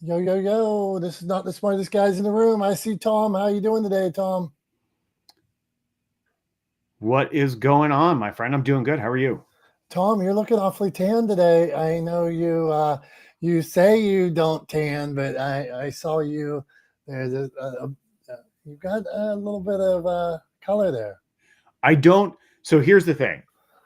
Yo, yo, yo. This is not the smartest guys in the room. I see Tom. How you doing today, Tom? What is going on, my friend? I'm doing good. How are you? Tom, you're looking awfully tan today. I know you say you don't tan, but I saw you. There's you've got a little bit of color there. I don't. So here's the thing.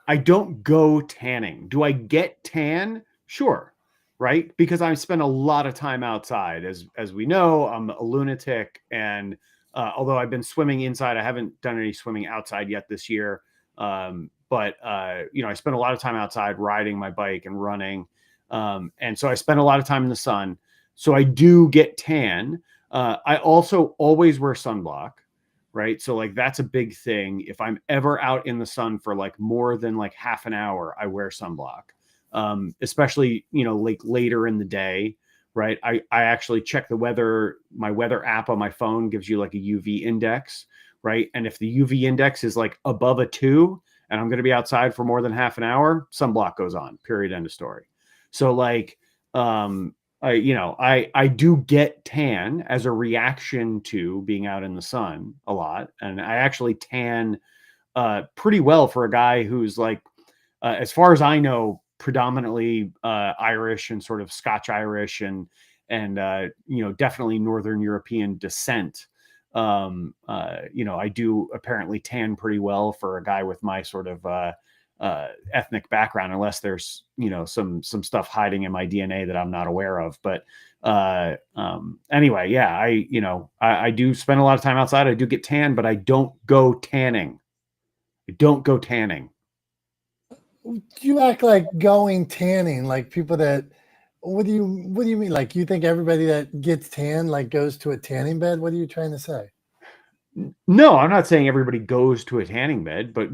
I don't go tanning. Do I get tan? Sure. Right? Because I spend a lot of time outside. As we know, I'm a lunatic. And although I've been swimming inside, I haven't done any swimming outside yet this year. But I spend a lot of time outside riding my bike and running. And so I spend a lot of time in the sun. So I do get tan. I also always wear sunblock, right? So like that's a big thing. If I'm ever out in the sun for like more than like half an hour, I wear sunblock. Especially, like later in the day, right? I actually check the weather. My weather app on my phone gives you like a UV index, right? And if the UV index is like above a 2 and I'm going to be outside for more than half an hour, sunblock goes on, period, end of story. So like, I do get tan as a reaction to being out in the sun a lot, and I actually tan pretty well for a guy who's like, as far as I know, predominantly Irish and sort of Scotch Irish and definitely Northern European descent. I do apparently tan pretty well for a guy with my sort of ethnic background, unless there's some stuff hiding in my DNA that I'm not aware of. But anyway, yeah, I do spend a lot of time outside. I do get tan, but I don't go tanning. I don't go tanning. You act like going tanning, like people that. What do you mean? Like you think everybody that gets tan like goes to a tanning bed? What are you trying to say? No, I'm not saying everybody goes to a tanning bed, but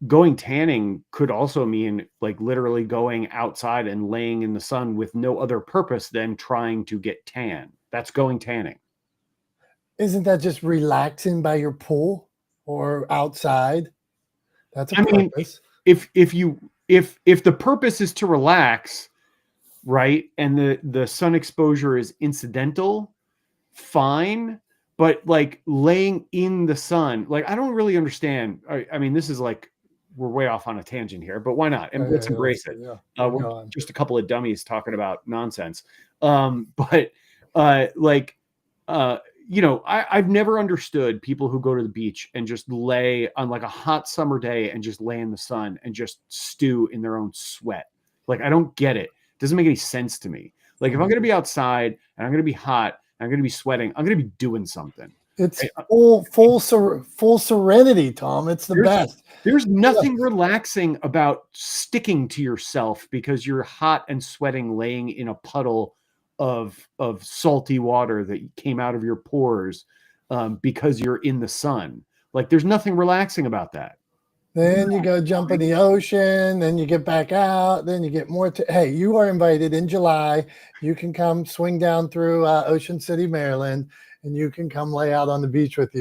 going tanning could also mean like literally going outside and laying in the sun with no other purpose than trying to get tan. That's going tanning. Isn't that just relaxing by your pool or outside? That's a I mean, purpose. if the purpose is to relax, right, and the sun exposure is incidental, fine. But like laying in the sun, like I don't really understand. I mean, this is like we're way off on a tangent here, but why not? And Yeah, let's yeah, yeah, embrace it. yeah. Yeah, We're go on. just a couple of dummies talking about nonsense. But like I've never understood people who go to the beach and just lay on like a hot summer day and just lay in the sun and just stew in their own sweat. Like I don't get it. It doesn't make any sense to me. Like if I'm going to be outside and I'm going to be hot, I'm going to be sweating, I'm going to be doing something. It's Right? full serenity, Tom. It's the There's best. there's nothing relaxing about sticking to yourself because you're hot and sweating laying in a puddle of salty water that came out of your pores because you're in the sun. Like there's nothing relaxing about that. Then you go jump in the ocean, then you get back out, then you get more. Hey, you are invited in July. You can come swing down through Ocean City, Maryland, and you can come lay out on the beach with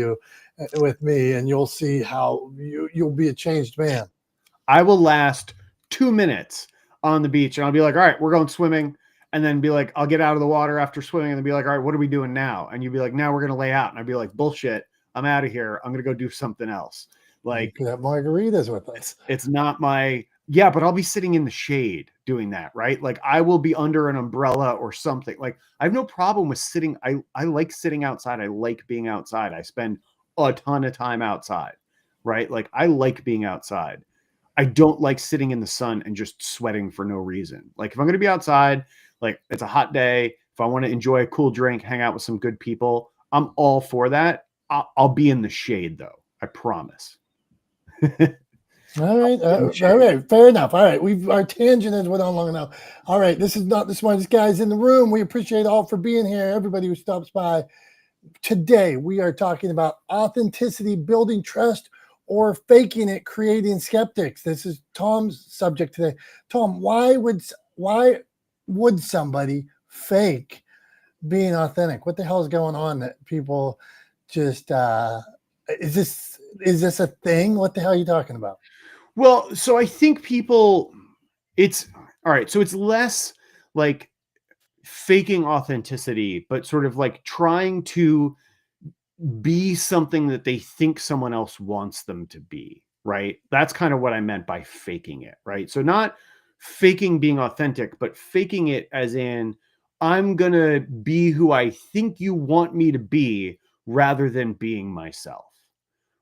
me, and you'll see how you'll be a changed man. I will last 2 minutes on the beach and I'll be like, all right, we're going swimming. And then be like, I'll get out of the water after swimming and then be like, all right, what are we doing now? And you'd be like, now we're going to lay out. And I'd be like, bullshit, I'm out of here. I'm going to go do something else. You Like could have margaritas with us. it's not my, yeah, but I'll be sitting in the shade doing that, right? Like I will be under an umbrella or something. Like I have no problem with sitting. I like sitting outside. I like being outside. I spend a ton of time outside, right? Like I like being outside. I don't like sitting in the sun and just sweating for no reason. Like if I'm going to be outside, like it's a hot day, if I want to enjoy a cool drink, hang out with some good people, I'm all for that. I'll be in the shade though. I promise. All right, fair enough. All right, our tangent has went on long enough. All right, this is not the smartest guys in the room. We appreciate all for being here. Everybody who stops by today, we are talking about authenticity, building trust, or faking it, creating skeptics. This is Tom's subject today. Tom, why would somebody fake being authentic? What the hell is going on that people just is this a thing? What the hell are you talking about? Well, so I think people, it's all right. So it's less like faking authenticity, but sort of like trying to be something that they think someone else wants them to be, right? That's kind of what I meant by faking it, right? So not faking being authentic, but faking it as in, I'm going to be who I think you want me to be rather than being myself,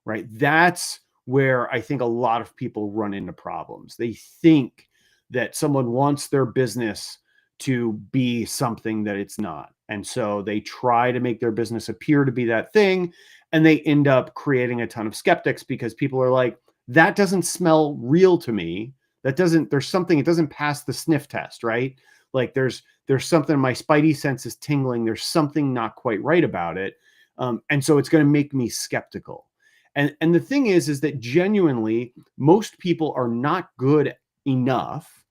right? That's where I think a lot of people run into problems. They think that someone wants their business to be something that it's not. And so they try to make their business appear to be that thing. And they end up creating a ton of skeptics because people are like, that doesn't smell real to me. There's something, it doesn't pass the sniff test, right? Like there's something, my spidey sense is tingling. There's something not quite right about it. And so it's going to make me skeptical. And the thing is that genuinely, most people are not good enough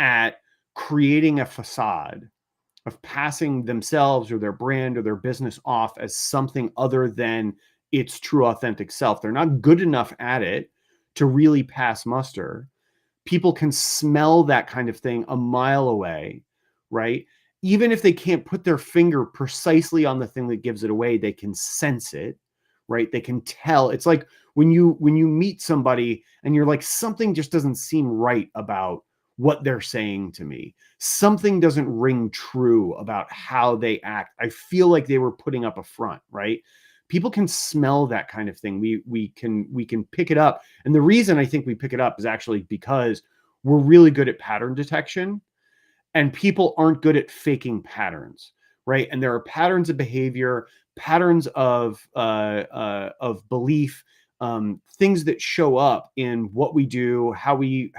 at creating a facade of passing themselves or their brand or their business off as something other than its true authentic self. They're not good enough at it to really pass muster. People can smell that kind of thing a mile away, right? Even if they can't put their finger precisely on the thing that gives it away, they can sense it, right? They can tell. It's like when you meet somebody and you're like, something just doesn't seem right about what they're saying to me. Something doesn't ring true about how they act. I feel like they were putting up a front, right? People can smell that kind of thing. We can pick it up. And the reason I think we pick it up is actually because we're really good at pattern detection, and people aren't good at faking patterns, right? And there are patterns of behavior, patterns of belief, things that show up in what we do, how we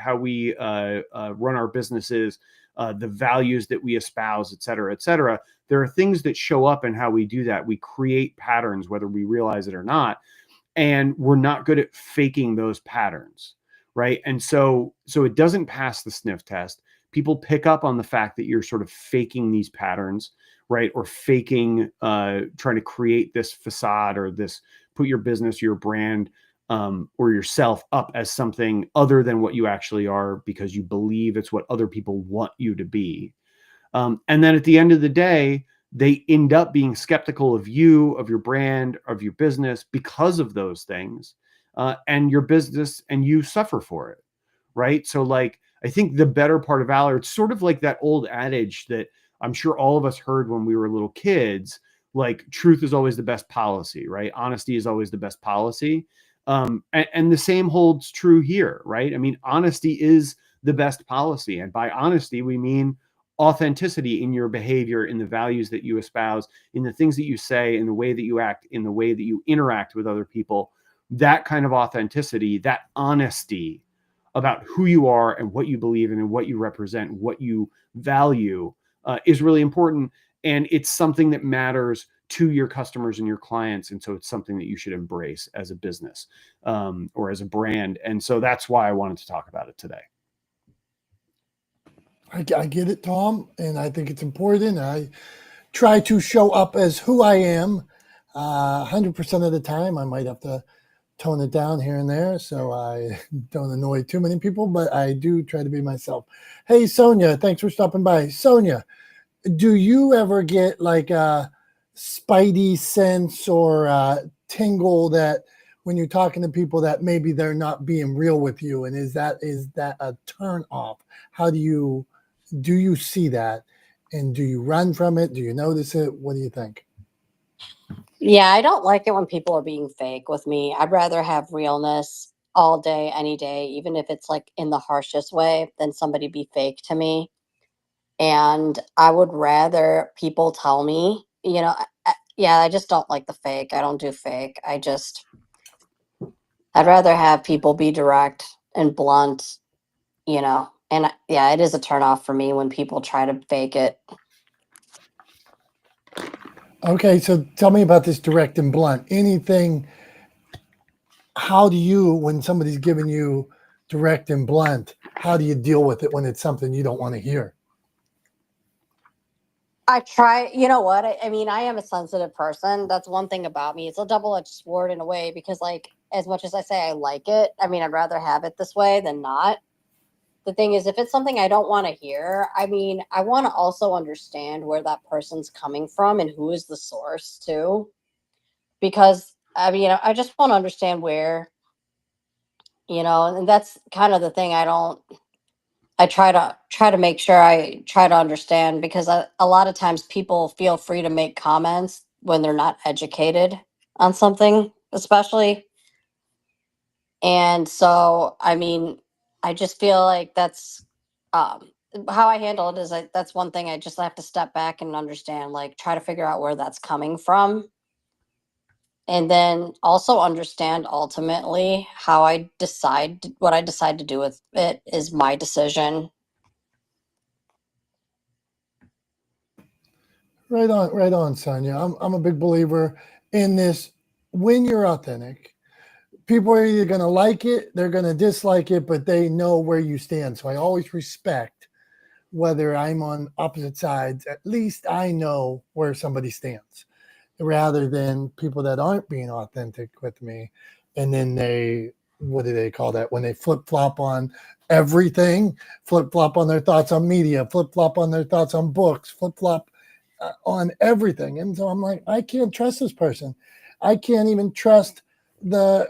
run our businesses, the values that we espouse, et cetera, et cetera. There are things that show up in how we do that. We create patterns, whether we realize it or not, and we're not good at faking those patterns, right? And so it doesn't pass the sniff test. People pick up on the fact that you're sort of faking these patterns, right? Or faking, trying to create this facade or this, put your business, your brand, or yourself up as something other than what you actually are because you believe it's what other people want you to be. And then at the end of the day, they end up being skeptical of you, of your brand, of your business because of those things, and your business, and you suffer for it, right? So like, I think the better part of valor, it's sort of like that old adage that I'm sure all of us heard when we were little kids, like truth is always the best policy, right? Honesty is always the best policy. And the same holds true here, right? I mean, honesty is the best policy. And by honesty, we mean authenticity in your behavior, in the values that you espouse, in the things that you say, in the way that you act, in the way that you interact with other people. That kind of authenticity, that honesty about who you are and what you believe in and what you represent, what you value, is really important. And it's something that matters to your customers and your clients. And so it's something that you should embrace as a business, or as a brand. And so that's why I wanted to talk about it today. I get it, Tom, and I think it's important. I try to show up as who I am 100% of the time. I might have to tone it down here and there so I don't annoy too many people, but I do try to be myself. Hey, Sonia, thanks for stopping by. Sonia, do you ever get like a spidey sense or a tingle that when you're talking to people that maybe they're not being real with you? And is that a turn off? How do you see that? And do you run from it? Do you notice it? What do you think? Yeah, I don't like it when people are being fake with me. I'd rather have realness all day, any day, even if it's like in the harshest way, than somebody be fake to me. And I would rather people tell me, yeah, I just don't like the fake. I don't do fake. I'd rather have people be direct and blunt, and yeah, it is a turnoff for me when people try to fake it. Okay, so tell me about this direct and blunt. Anything, how do you, when somebody's giving you direct and blunt, how do you deal with it when it's something you don't want to hear? I try, you know what? I mean, I am a sensitive person. That's one thing about me. It's a double-edged sword in a way because, like, as much as I say I like it, I mean, I'd rather have it this way than not. the thing is, if it's something I don't want to hear, I mean, I want to also understand where that person's coming from and who is the source too. Because I mean, I just want to understand where, and that's kind of the thing. I try to make sure I try to understand, because a lot of times people feel free to make comments when they're not educated on something, especially. And so, I mean, I just feel like that's um, how I handle it. Is that's one thing I just have to step back and understand, like try to figure out where that's coming from. And then also understand ultimately how I decide what I decide to do with it is my decision. Right on, Sonia. I'm a big believer in this. When you're authentic, people are either going to like it, they're going to dislike it, but they know where you stand. So I always respect whether I'm on opposite sides. At least I know where somebody stands, rather than people that aren't being authentic with me. And then what do they call that? When they flip flop on everything, flip flop on their thoughts on media, flip flop on their thoughts on books, flip flop on everything. And so I'm like, I can't trust this person. I can't even trust the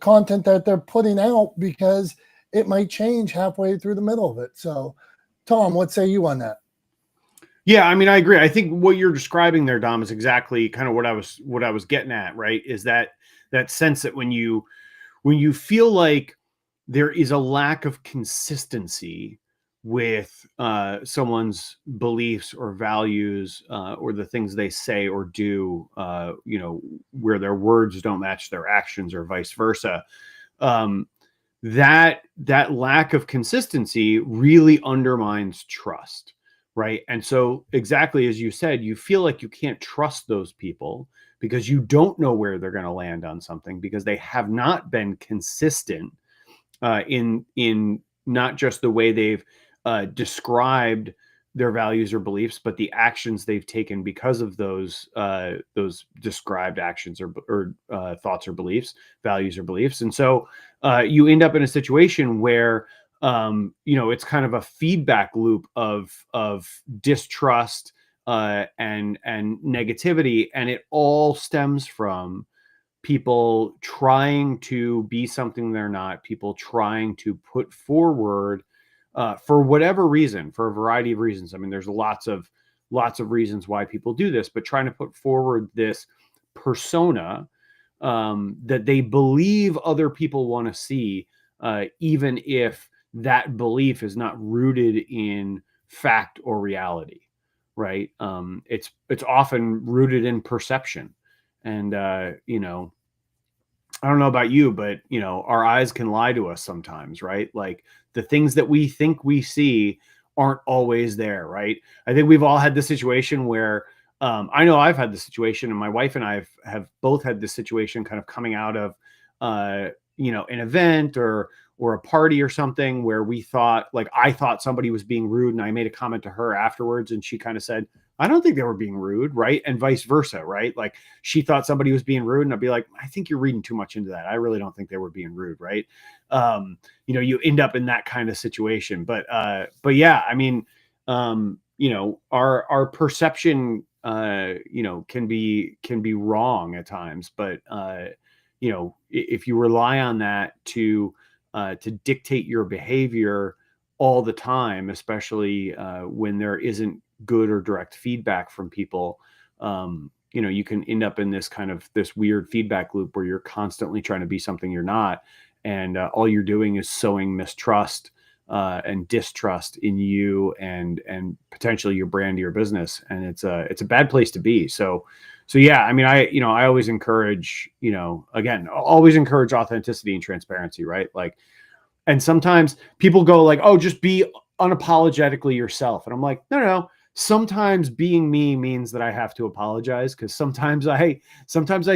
content that they're putting out, because it might change halfway through the middle of it. So, Tom, what say you on that? Yeah, I mean, I agree. I think what you're describing there, Dom, is exactly kind of what I was getting at, right? Is that sense that when you feel like there is a lack of consistency with someone's beliefs or values, or the things they say or do, where their words don't match their actions or vice versa, um, that lack of consistency really undermines trust, right? And so, exactly as you said, you feel like you can't trust those people because you don't know where they're going to land on something, because they have not been consistent in not just the way they've described their values or beliefs, but the actions they've taken because of those described actions or thoughts or beliefs, values or beliefs. And so you end up in a situation where it's kind of a feedback loop of distrust and negativity, and it all stems from people trying to be something they're not, people trying to put forward for whatever reason, for a variety of reasons. I mean, there's lots of reasons why people do this, but trying to put forward this persona that they believe other people want to see, even if that belief is not rooted in fact or reality, right? It's often rooted in perception. And I don't know about you, but our eyes can lie to us sometimes, right? Like the things that we think we see aren't always there, right? I think we've all had this situation where I know I've had the situation, and my wife and I have both had this situation kind of coming out of an event or a party or something, where I thought somebody was being rude, and I made a comment to her afterwards, and she kind of said, I don't think they were being rude, right? And vice versa, right? Like she thought somebody was being rude, and I'd be like, I think you're reading too much into that. I really don't think they were being rude, right? You end up in that kind of situation. But yeah, I mean, our perception, can be wrong at times. But if you rely on that to dictate your behavior all the time, especially when there isn't good or direct feedback from people, you can end up in this weird feedback loop where you're constantly trying to be something you're not, and all you're doing is sowing mistrust and distrust in you and potentially your brand, your business, and it's a bad place to be. So yeah, I mean, I always encourage, always encourage authenticity and transparency, right? Like, and sometimes people go like, oh, just be unapologetically yourself. And I'm like, no. Sometimes being me means that I have to apologize, because sometimes I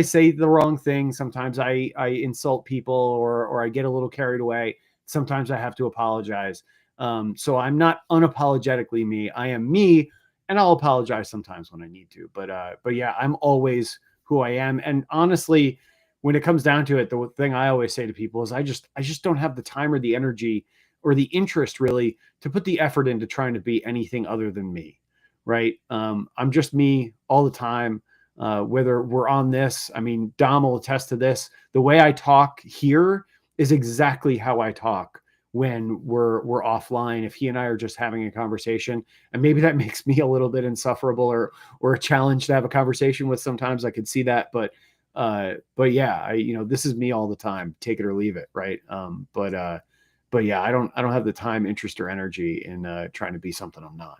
say the wrong thing. Sometimes I insult people, or I get a little carried away. Sometimes I have to apologize. So I'm not unapologetically me. I am me, and I'll apologize sometimes when I need to. But yeah, I'm always who I am. And honestly, when it comes down to it, the thing I always say to people is I just don't have the time or the energy or the interest really to put the effort into trying to be anything other than me. Right. I'm just me all the time. Whether we're on this, I mean, Dom will attest to this. The way I talk here is exactly how I talk when we're offline. If he and I are just having a conversation, and maybe that makes me a little bit insufferable or a challenge to have a conversation with. Sometimes I could see that, but yeah, this is me all the time. Take it or leave it, right? But yeah, I don't have the time, interest, or energy in trying to be something I'm not.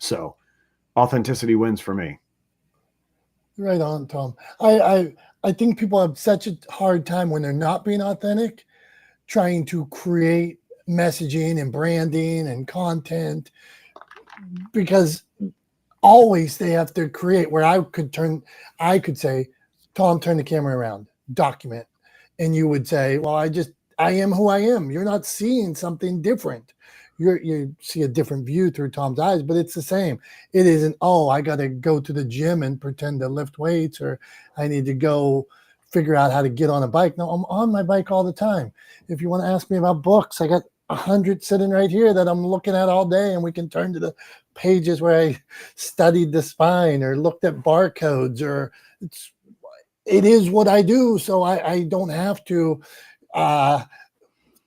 So authenticity wins for me. Right on, Tom. I think people have such a hard time when they're not being authentic, trying to create messaging and branding and content, because always they have to create where I could say, Tom, turn the camera around, document. And you would say, well, I am who I am. You're not seeing something different. You see a different view through Tom's eyes, but it's the same. It isn't, oh, I got to go to the gym and pretend to lift weights, or I need to go figure out how to get on a bike. No, I'm on my bike all the time. If you want to ask me about books, I got 100 sitting right here that I'm looking at all day, and we can turn to the pages where I studied the spine or looked at barcodes, or it is what I do. So I don't have to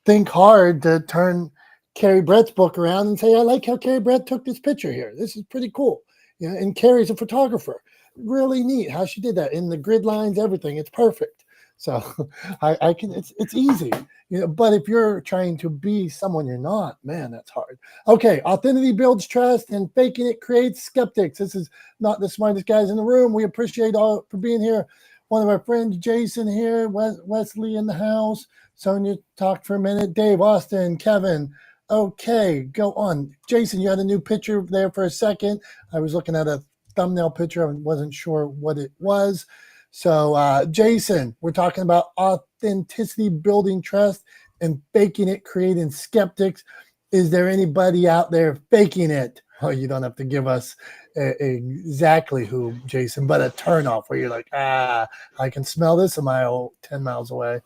think hard to turn Carrie Brett's book around and say, I like how Carrie Brett took this picture here. This is pretty cool. And Carrie's a photographer. Really neat how she did that in the grid lines, everything. It's perfect. So I can, it's easy, but if you're trying to be someone you're not, man, that's hard. Okay. Authenticity builds trust, and faking it creates skeptics. This is not the smartest guys in the room. We appreciate all for being here. One of our friends, Jason here, Wesley in the house. Sonia talked for a minute. Dave, Austin, Kevin. Okay, go on. Jason, you had a new picture there for a second. I was looking at a thumbnail picture. I wasn't sure what it was. So, Jason, we're talking about authenticity, building trust, and faking it, creating skeptics. Is there anybody out there faking it? Oh, you don't have to give us exactly who, Jason, but a turnoff where you're like, I can smell this 10 miles away.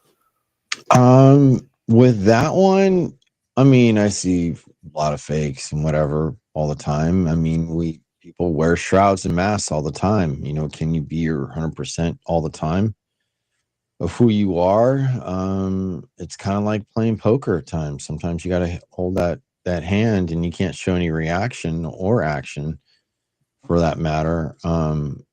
With that one, I mean, I see a lot of fakes and whatever all the time. I mean, people wear shrouds and masks all the time. Can you be your 100% all the time of who you are? It's kind of like playing poker at times. Sometimes you got to hold that hand, and you can't show any reaction or action for that matter. I'm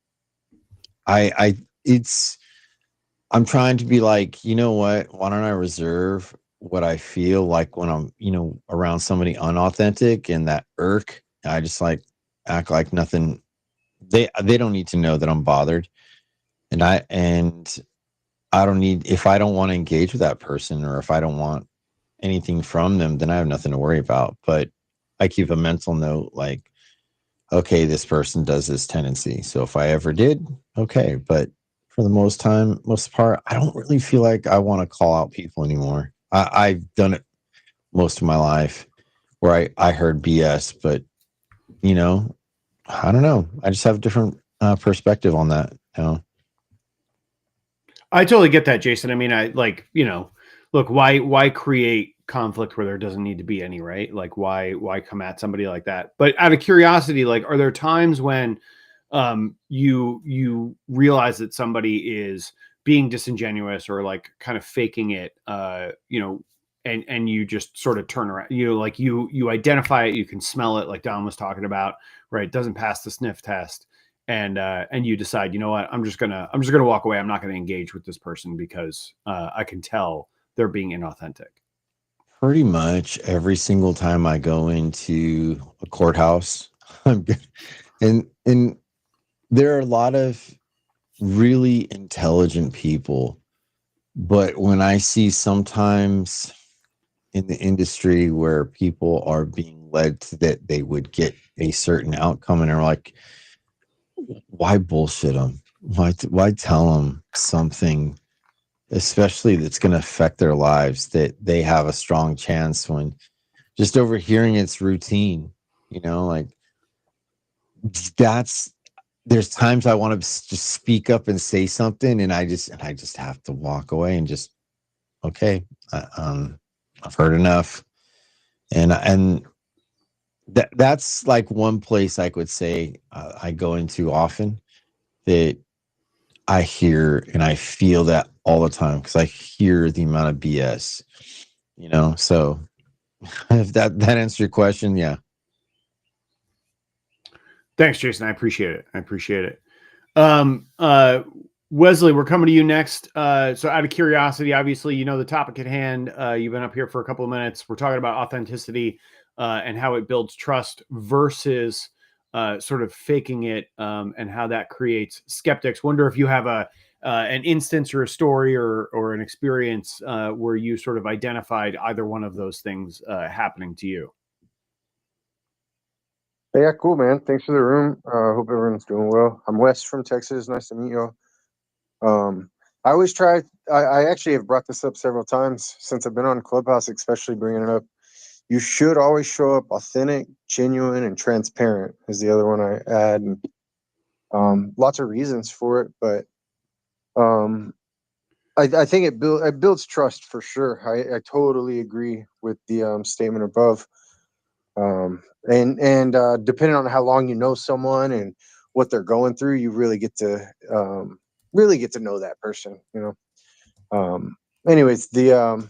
trying to be like, you know what? Why don't I reserve what I feel like when I'm, around somebody unauthentic and that irk? I just like act like nothing. They don't need to know that I'm bothered, and I don't need, if I don't want to engage with that person, or if I don't want anything from them, then I have nothing to worry about. But I keep a mental note like, okay, this person does this tendency. So if I ever did, okay. But for the most part, I don't really feel like I want to call out people anymore. I've done it most of my life where I heard BS, but I don't know. I just have a different perspective on that. I totally get that, Jason. I mean, look, why create conflict where there doesn't need to be any, right? Like why come at somebody like that? But out of curiosity, like, are there times when you realize that somebody is being disingenuous or like kind of faking it, and you just sort of turn around, you identify it, you can smell it, like Don was talking about, right? It doesn't pass the sniff test. And you decide, you know what, I'm just gonna walk away. I'm not gonna engage with this person because I can tell they're being inauthentic. Pretty much every single time I go into a courthouse, I'm good. And there are a lot of really intelligent people, but when I see sometimes in the industry where people are being led to that they would get a certain outcome, and they're like, why bullshit them? Why tell them something, especially that's going to affect their lives, that they have a strong chance, when just overhearing it's routine, like there's times I want to just speak up and say something, and I just have to walk away and just, okay, I've heard enough. And that's like one place I could say I go into often, that I hear and I feel that all the time, because I hear the amount of BS, so if that answers your question, yeah. Thanks, Jason. I appreciate it. Wesley, we're coming to you next. So out of curiosity, obviously, the topic at hand. You've been up here for a couple of minutes. We're talking about authenticity and how it builds trust versus sort of faking it, and how that creates skeptics. Wonder if you have an instance or a story or an experience where you sort of identified either one of those things happening to you. Yeah, cool, man. Thanks for the room. Hope everyone's doing well. I'm Wes from Texas. Nice to meet you all. I always try. I actually have brought this up several times since I've been on Clubhouse, especially bringing it up. You should always show up authentic, genuine, and transparent is the other one I add. And, lots of reasons for it, but I think it builds trust for sure. I totally agree with the statement above. And depending on how long you know someone and what they're going through, you really get to know that person, anyways, the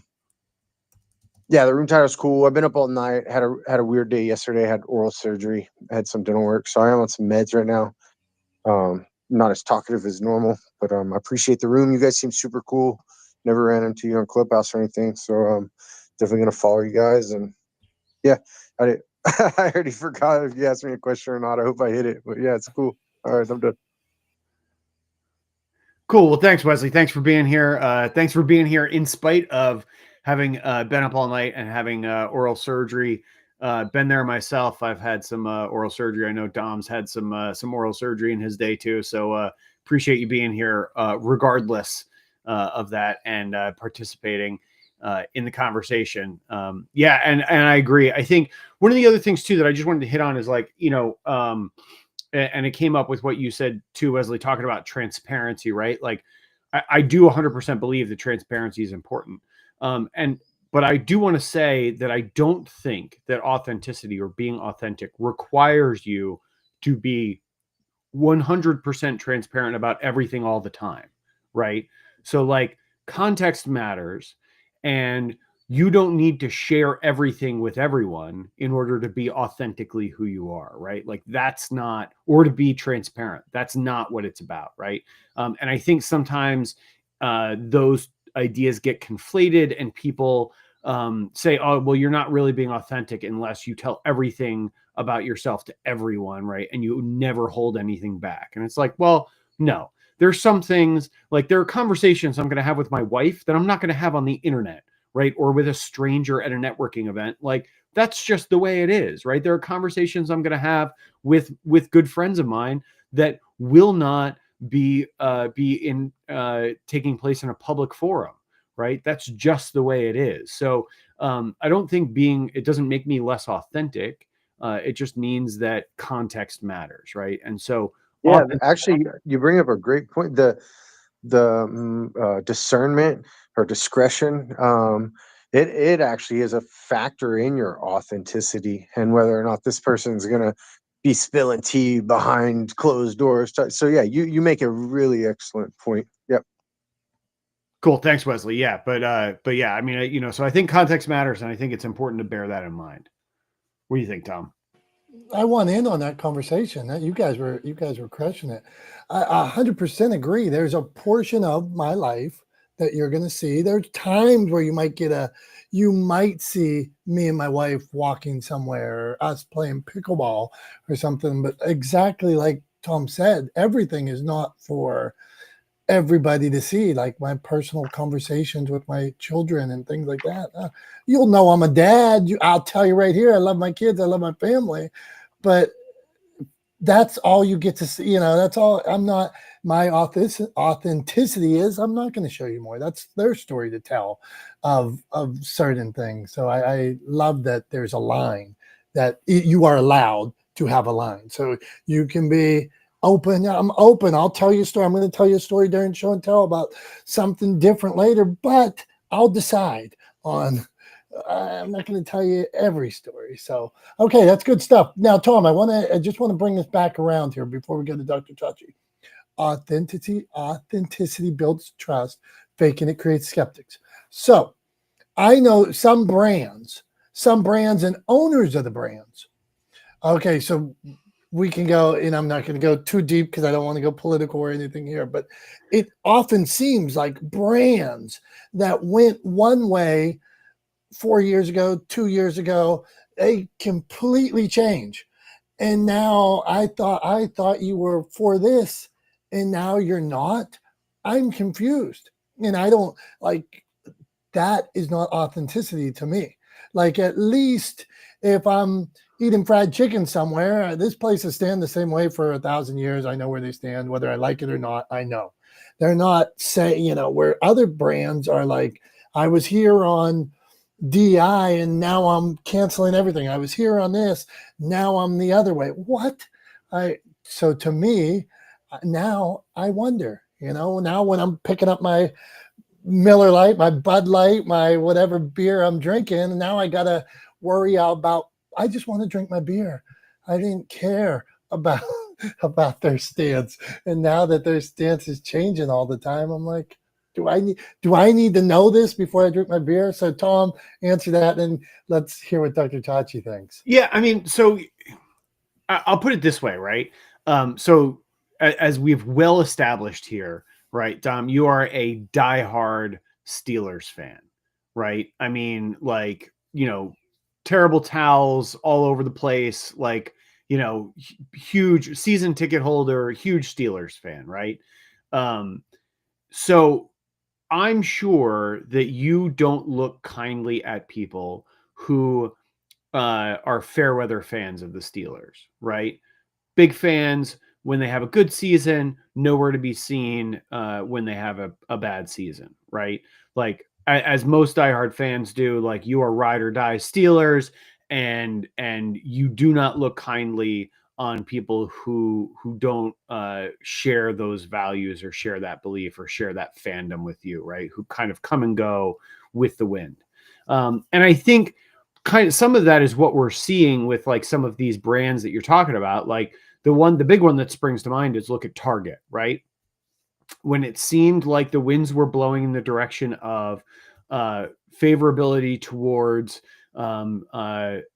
room title's cool. I've been up all night, had a weird day yesterday, had oral surgery, had some dental work, so I am on some meds right now. Not as talkative as normal, but I appreciate the room. You guys seem super cool. Never ran into you on Clubhouse or anything, so definitely gonna follow you guys. And yeah, I already forgot if you asked me a question or not. I hope I hit it, but yeah, it's cool. All right, I'm done. Cool. Well, thanks, Wesley. Thanks for being here. Thanks for being here in spite of having been up all night and having oral surgery. Been there myself. I've had some oral surgery. I know Dom's had some oral surgery in his day too. So appreciate you being here regardless of that and participating in the conversation. Yeah, and I agree. I think one of the other things too that I just wanted to hit on is like, and it came up with what you said too, Wesley, talking about transparency, right? Like I do 100% believe that transparency is important. But I do want to say that I don't think that authenticity or being authentic requires you to be 100% transparent about everything all the time, right? So like context matters, and you don't need to share everything with everyone in order to be authentically who you are, right? Like that's not, or to be transparent. That's not what it's about, right? And I think sometimes those ideas get conflated and people say, oh, well, you're not really being authentic unless you tell everything about yourself to everyone, right? And you never hold anything back. And it's like, well, no, there's some things, like there are conversations I'm going to have with my wife that I'm not going to have on the internet, right? Or with a stranger at a networking event. Like that's just the way it is, right? There are conversations I'm going to have with good friends of mine that will not be taking place in a public forum, right? That's just the way it is. So I don't think it doesn't make me less authentic. It just means that context matters, right? And so yeah, actually, you bring up a great point. The discernment or discretion, it actually is a factor in your authenticity and whether or not this person's gonna be spilling tea behind closed doors. So yeah, you make a really excellent point. Yep. Cool. Thanks, Wesley. Yeah. But yeah, I mean, so I think context matters, and I think it's important to bear that in mind. What do you think, Tom? I want in on that conversation. That you guys were crushing it. I 100% agree. There's a portion of my life that you're going to see. There's times where you might see me and my wife walking somewhere, or us playing pickleball or something. But exactly like Tom said, everything is not for everybody to see, like my personal conversations with my children and things like that. You'll know I'm a dad. I'll tell you right here, I love my kids, I love my family, but that's all you get to see. That's all. My authenticity is I'm not going to show you more. That's their story to tell of certain things. So I love that there's a line that you are allowed to have a line. So you can be open. I'm open. I'll tell you a story. I'm going to tell you a story during show and tell about something different later, but I'll decide on I'm not going to tell you every story. So, okay, that's good stuff. Now, Tom, I just want to bring this back around here before we go to Dr. Chachi. Authenticity builds trust. Faking it creates skeptics. So I know some brands and owners of the brands. Okay, so we can go, and I'm not going to go too deep because I don't want to go political or anything here, but it often seems like brands that went one way 4 years ago, 2 years ago, they completely change. And now I thought you were for this, and now you're not. I'm confused. And I don't like that is not authenticity to me. Like, at least if I'm eating fried chicken somewhere, this place has stand the same way for 1,000 years. I know where they stand, whether I like it or not. I know they're not saying, where other brands are like, I was here on DI and now I'm canceling everything. I was here on this, now I'm the other way. What? So to me, now I wonder, now when I'm picking up my Miller Lite, my Bud Light, my whatever beer I'm drinking, now I gotta worry about. I just want to drink my beer. I didn't care about about their stance, and now that their stance is changing all the time, I'm like, do I need to know this before I drink my beer? So Tom, answer that, and let's hear what Dr. Tachi thinks. Yeah, I mean, so I'll put it this way, right? So as we've well established here, right, Dom, you are a diehard Steelers fan, right? I mean, like, terrible towels all over the place, like, huge season ticket holder, huge Steelers fan, right? So I'm sure that you don't look kindly at people who are fair weather fans of the Steelers, right? Big fans when they have a good season, nowhere to be seen when they have a bad season, right? Like, as most diehard fans do, like, you are ride or die Steelers, and you do not look kindly on people who don't share those values or share that belief or share that fandom with you, right? Who kind of come and go with the wind. And I think kind of some of that is what we're seeing with like some of these brands that you're talking about. Like, the big one that springs to mind is look at Target, right? When it seemed like the winds were blowing in the direction of favorability towards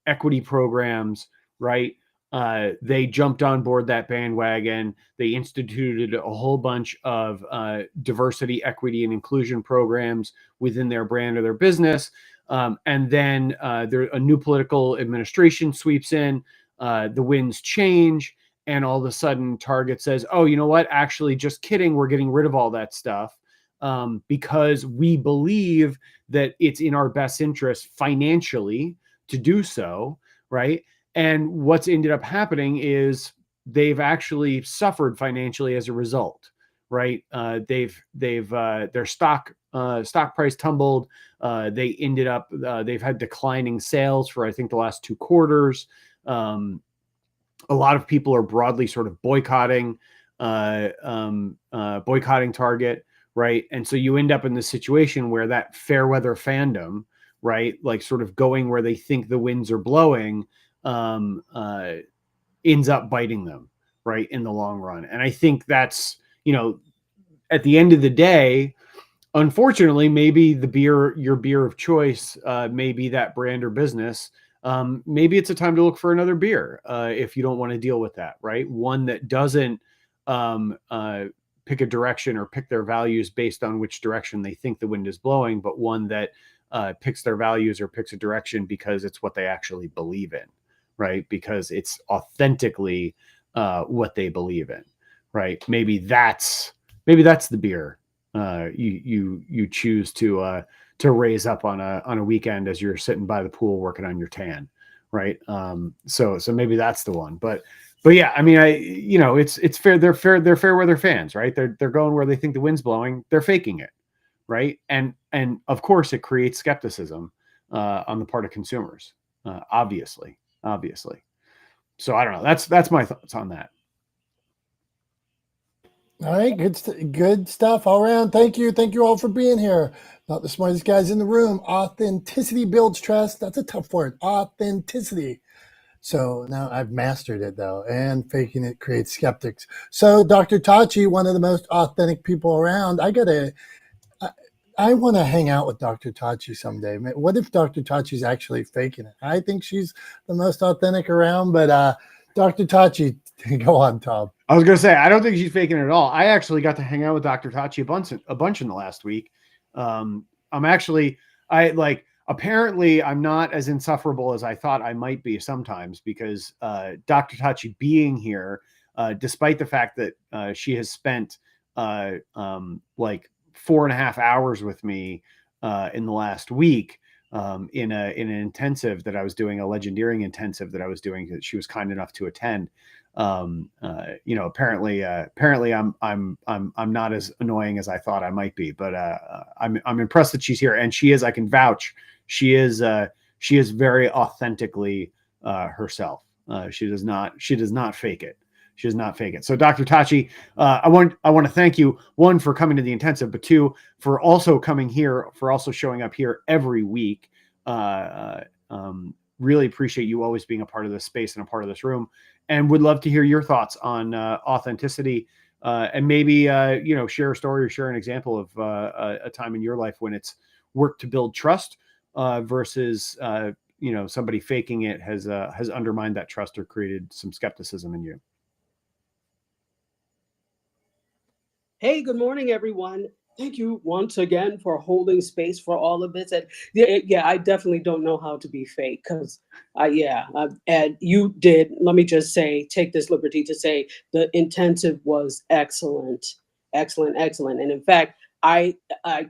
equity programs, right? They jumped on board that bandwagon. They instituted a whole bunch of diversity, equity, and inclusion programs within their brand or their business. And then a new political administration sweeps in, the winds change, and all of a sudden Target says, oh, you know what? Actually, just kidding. We're getting rid of all that stuff because we believe that it's in our best interest financially to do so, right? And what's ended up happening is they've actually suffered financially as a result, right? Their stock price tumbled. They ended up they've had declining sales for I think the last 2 quarters. A lot of people are broadly sort of boycotting Target, right? And so you end up in this situation where that fair weather fandom, right, like sort of going where they think the winds are blowing, ends up biting them, right, in the long run. And I think that's, at the end of the day, unfortunately, maybe your beer of choice, may be that brand or business. Maybe it's a time to look for another beer if you don't want to deal with that, right? One that doesn't pick a direction or pick their values based on which direction they think the wind is blowing, but one that picks their values or picks a direction because it's what they actually believe in, right? Because it's authentically what they believe in, right? Maybe that's the beer you choose to raise up on a weekend as you're sitting by the pool working on your tan, right? So maybe that's the one. But yeah, I mean, it's fair. They're fair weather fans, right? They're going where they think the wind's blowing. They're faking it, right? And of course, it creates skepticism on the part of consumers, obviously. So I don't know. That's my thoughts on that. All right, good stuff all around. Thank you all for being here. Not the smartest guys in the room. Authenticity builds trust. That's a tough word. Authenticity. So now I've mastered it though, and faking it creates skeptics. So Dr. Tachi, one of the most authentic people around, I want to hang out with Dr. Tachi someday. What if Dr. Tachi's actually faking it? I think she's the most authentic around, but Dr. Tachi, go on, Tom. I was going to say, I don't think she's faking it at all. I actually got to hang out with Dr. Tachi a bunch in the last week. Apparently I'm not as insufferable as I thought I might be sometimes because Dr. Tachi being here, despite the fact that she has spent like 4.5 hours with me in the last week in an intensive that I was doing, a legendeering intensive that I was doing that she was kind enough to attend. Apparently I'm not as annoying as I thought I might be, but I'm impressed that she's here, and I can vouch, she is very authentically herself. She does not fake it. She does not fake it. So Dr. Tachi, I want to thank you, one, for coming to the intensive, but two, for also coming here, for also showing up here every week. Really appreciate you always being a part of this space and a part of this room, and would love to hear your thoughts on authenticity, and maybe share a story or share an example of a time in your life when it's worked to build trust versus somebody faking it has undermined that trust or created some skepticism in you. Hey, good morning, everyone. Thank you once again for holding space for all of this. And yeah, I definitely don't know how to be fake because and you did, let me just say, take this liberty to say the intensive was excellent, excellent, excellent. And in fact, I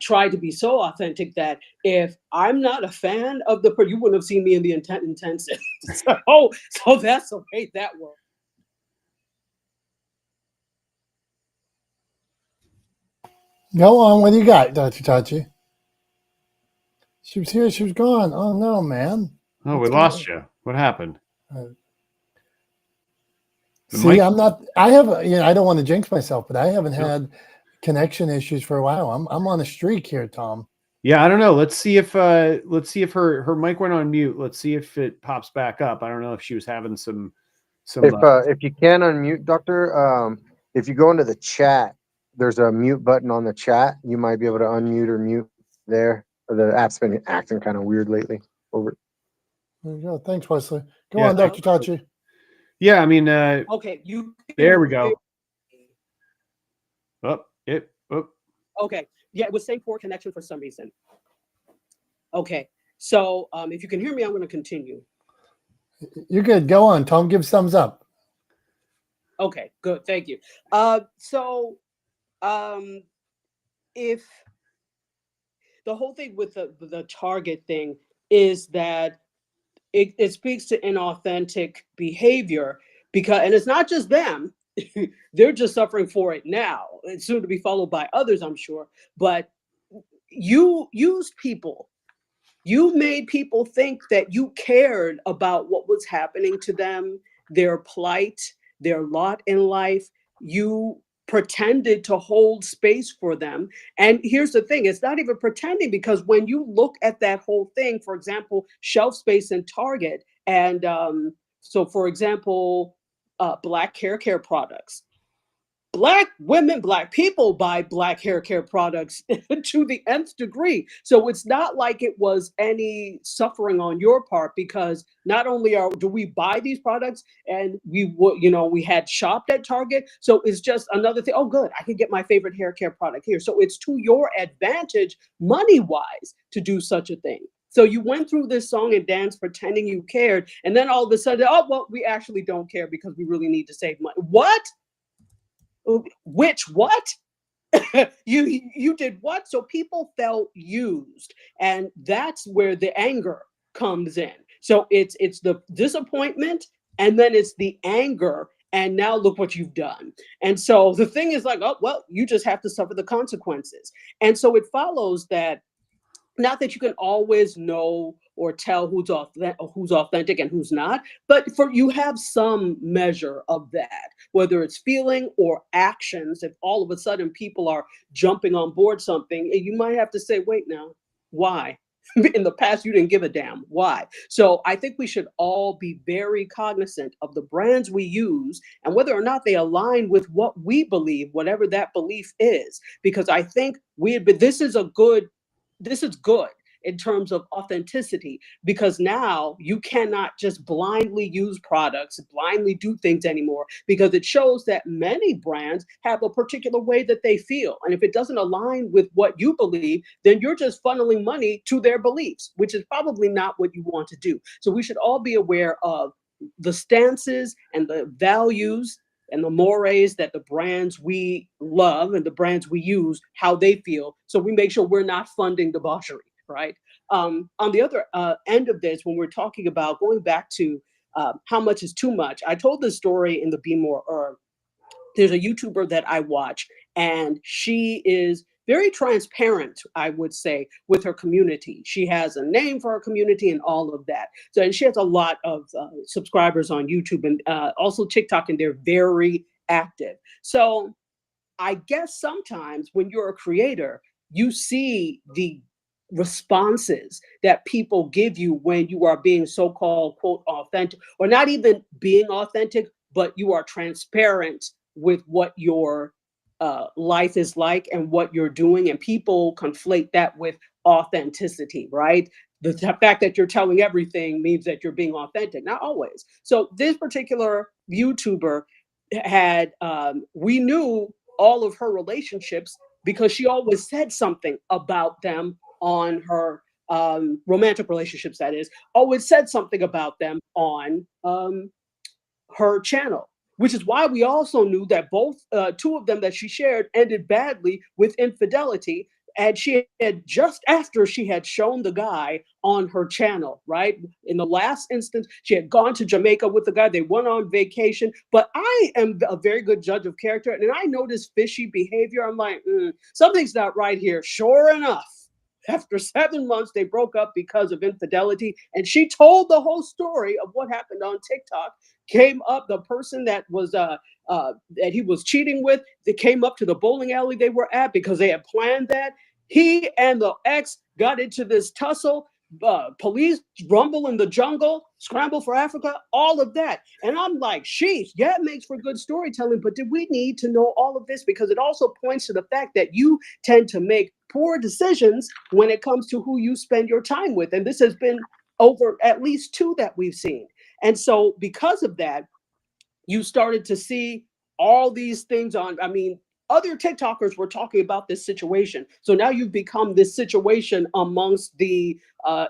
tried to be so authentic that if I'm not a fan of you wouldn't have seen me in the intensive. so that's okay. That worked. Go on. What do you got, Dr. Tachi? She was here. She was gone. Oh, no, man. Oh, we lost you. What happened? See, I'm not, I don't want to jinx myself, but I haven't had connection issues for a while. I'm on a streak here, Tom. Yeah, I don't know. Let's see if her mic went on mute. Let's see if it pops back up. I don't know if she was having some if you can unmute, Doctor, if you go into the chat, there's a mute button on the chat. You might be able to unmute or mute there. The app's been acting kind of weird lately. Over. There you go. Thanks, Wesley. Go on, Dr. Tachi. Yeah, I mean, okay, there we go. Okay, yeah, it was saying poor connection for some reason. Okay, so if you can hear me, I'm going to continue. You're good. Go on, Tom. Give thumbs up. Okay, good. Thank you. If the whole thing with the target thing is that it speaks to inauthentic behavior and it's not just them. They're just suffering for it now. It's soon to be followed by others, I'm sure. But you used people. You made people think that you cared about what was happening to them, their plight, their lot in life. You pretended to hold space for them. And here's the thing, it's not even pretending, because when you look at that whole thing, for example, shelf space in Target, and so for example, Black hair care products. Black women, Black people buy Black hair care products to the nth degree. So it's not like it was any suffering on your part, because not only do we buy these products, and we had shopped at Target. So it's just another thing. Oh, good, I can get my favorite hair care product here. So it's to your advantage money-wise to do such a thing. So you went through this song and dance pretending you cared, and then all of a sudden, oh, well, we actually don't care because we really need to save money. What? Which what? you did what? So people felt used, and that's where the anger comes in. So it's the disappointment, and then it's the anger, and now look what you've done. And so the thing is like, oh, well, you just have to suffer the consequences. And so it follows that, not that you can always know or tell who's authentic and who's not. But for you have some measure of that, whether it's feeling or actions. If all of a sudden people are jumping on board something, you might have to say, wait now, why? In the past, you didn't give a damn. Why? So I think we should all be very cognizant of the brands we use and whether or not they align with what we believe, whatever that belief is. Because I think this is good in terms of authenticity, because now you cannot just blindly use products, blindly do things anymore, because it shows that many brands have a particular way that they feel. And if it doesn't align with what you believe, then you're just funneling money to their beliefs, which is probably not what you want to do. So we should all be aware of the stances and the values and the mores that the brands we love and the brands we use, how they feel. So we make sure we're not funding debauchery. Right. On the other end of this, when we're talking about going back to how much is too much, I told this story in the Be More Herb. There's a YouTuber that I watch, and she is very transparent, I would say, with her community. She has a name for her community and all of that. So, and she has a lot of subscribers on YouTube and also TikTok, and they're very active. So I guess sometimes when you're a creator, you see the responses that people give you when you are being so-called quote authentic, or not even being authentic, but you are transparent with what your life is like and what you're doing, and people conflate that with authenticity, right? The fact that you're telling everything means that you're being authentic. Not always. So this particular YouTuber had we knew all of her relationships because she always said something about them on her romantic relationships, that is, always said something about them on her channel, which is why we also knew that both two of them that she shared ended badly with infidelity. And she had, just after she had shown the guy on her channel, right? In the last instance, she had gone to Jamaica with the guy. They went on vacation. But I am a very good judge of character. And I noticed fishy behavior. I'm like, something's not right here. Sure enough, after 7 months, they broke up because of infidelity. And she told the whole story of what happened on TikTok. Came up, the person that was that he was cheating with, they came up to the bowling alley they were at because they had planned that. He and the ex got into this tussle. Police rumble in the jungle, scramble for Africa, all of that. And I'm like, sheesh, yeah, it makes for good storytelling, but did we need to know all of this? Because it also points to the fact that you tend to make poor decisions when it comes to who you spend your time with. And this has been over at least 2 that we've seen. And so because of that, you started to see all these things other TikTokers were talking about this situation. So now you've become this situation amongst the